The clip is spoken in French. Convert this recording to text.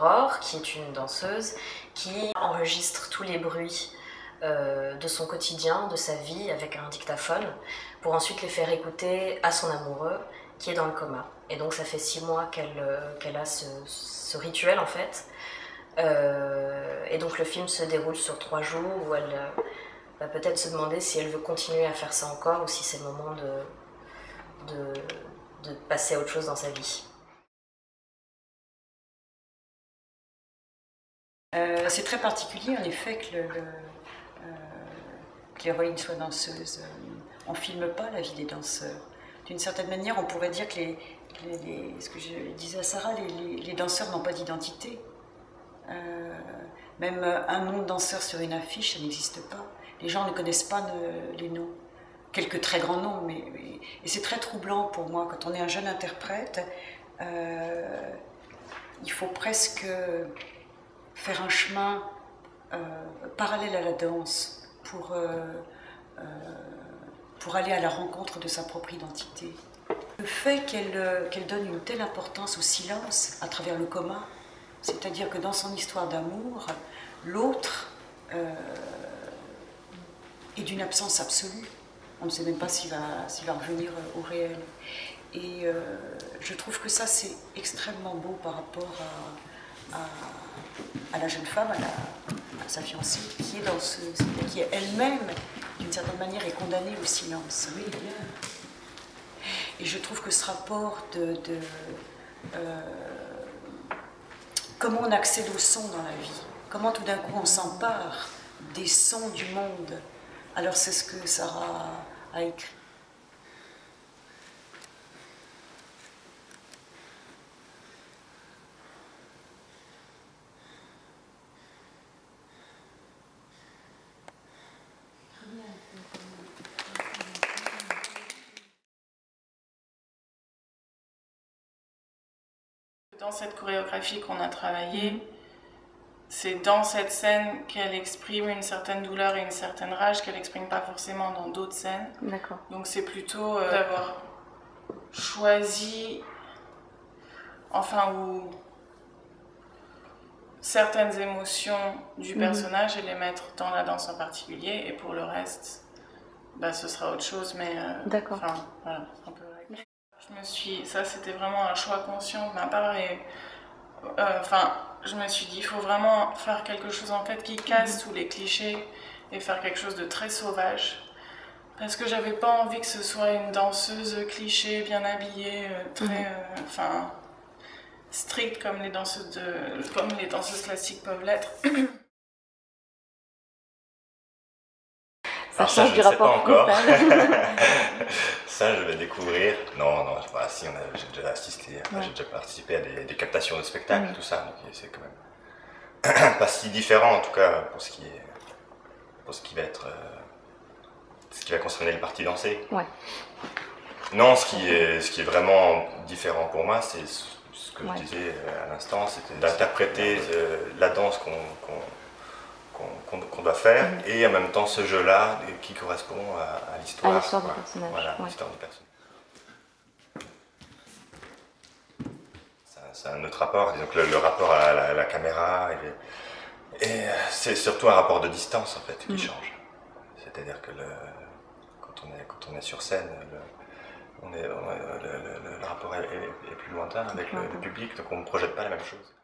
Aurore, qui est une danseuse, qui enregistre tous les bruits de son quotidien, de sa vie, avec un dictaphone, pour ensuite les faire écouter à son amoureux, qui est dans le coma. Et donc ça fait 6 mois qu'elle a ce rituel en fait. Et donc le film se déroule sur 3 jours où elle va peut-être se demander si elle veut continuer à faire ça encore ou si c'est le moment de passer à autre chose dans sa vie. C'est très particulier en effet que l'héroïne soit danseuse. On ne filme pas la vie des danseurs. D'une certaine manière, on pourrait dire que ce que je disais à Sarah, les danseurs n'ont pas d'identité. Même un nom de danseur sur une affiche, ça n'existe pas. Les gens ne connaissent pas les noms. Quelques très grands noms, et c'est très troublant pour moi. Quand on est un jeune interprète, il faut presque faire un chemin parallèle à la danse pour aller à la rencontre de sa propre identité. Le fait qu'elle donne une telle importance au silence à travers le coma, c'est-à-dire que dans son histoire d'amour, l'autre est d'une absence absolue. On ne sait même pas s'il va revenir au réel. Et je trouve que ça, c'est extrêmement beau par rapport à la jeune femme, à sa fiancée, qui est danseuse, qui elle-même, d'une certaine manière, est condamnée au silence. Oui. Et je trouve que ce rapport comment on accède au son dans la vie, comment tout d'un coup on s'empare des sons du monde. Alors c'est ce que Sarah a écrit. Dans cette chorégraphie qu'on a travaillée, c'est dans cette scène qu'elle exprime une certaine douleur et une certaine rage qu'elle n'exprime pas forcément dans d'autres scènes. D'accord. Donc c'est plutôt d'avoir choisi, ou certaines émotions du personnage et les mettre dans la danse en particulier, et pour le reste, ce sera autre chose, mais d'accord. Voilà, un peu. Ça c'était vraiment un choix conscient de ma part, et je me suis dit, il faut vraiment faire quelque chose en fait qui casse tous les clichés et faire quelque chose de très sauvage. Parce que j'avais pas envie que ce soit une danseuse cliché, bien habillée, très stricte comme les danseuses classiques peuvent l'être. Ça change du rapport encore. Ça, je vais découvrir. Non, si, j'ai déjà assisté, j'ai déjà participé à des captations de spectacles, tout ça, donc c'est quand même pas si différent en tout cas pour ce qui va concerner les parties dansées. Ouais. Non, ce qui est vraiment différent pour moi, c'est ce que je disais à l'instant, c'était d'interpréter la danse qu'on doit faire, et en même temps ce jeu-là qui correspond à l'histoire. À l'histoire du personnage. Voilà, l'histoire du personnage. C'est un autre rapport, disons que le rapport à la caméra, et c'est surtout un rapport de distance en fait qui change. C'est-à-dire que quand on est sur scène, le rapport est plus lointain avec le public, donc on ne projette pas la même chose.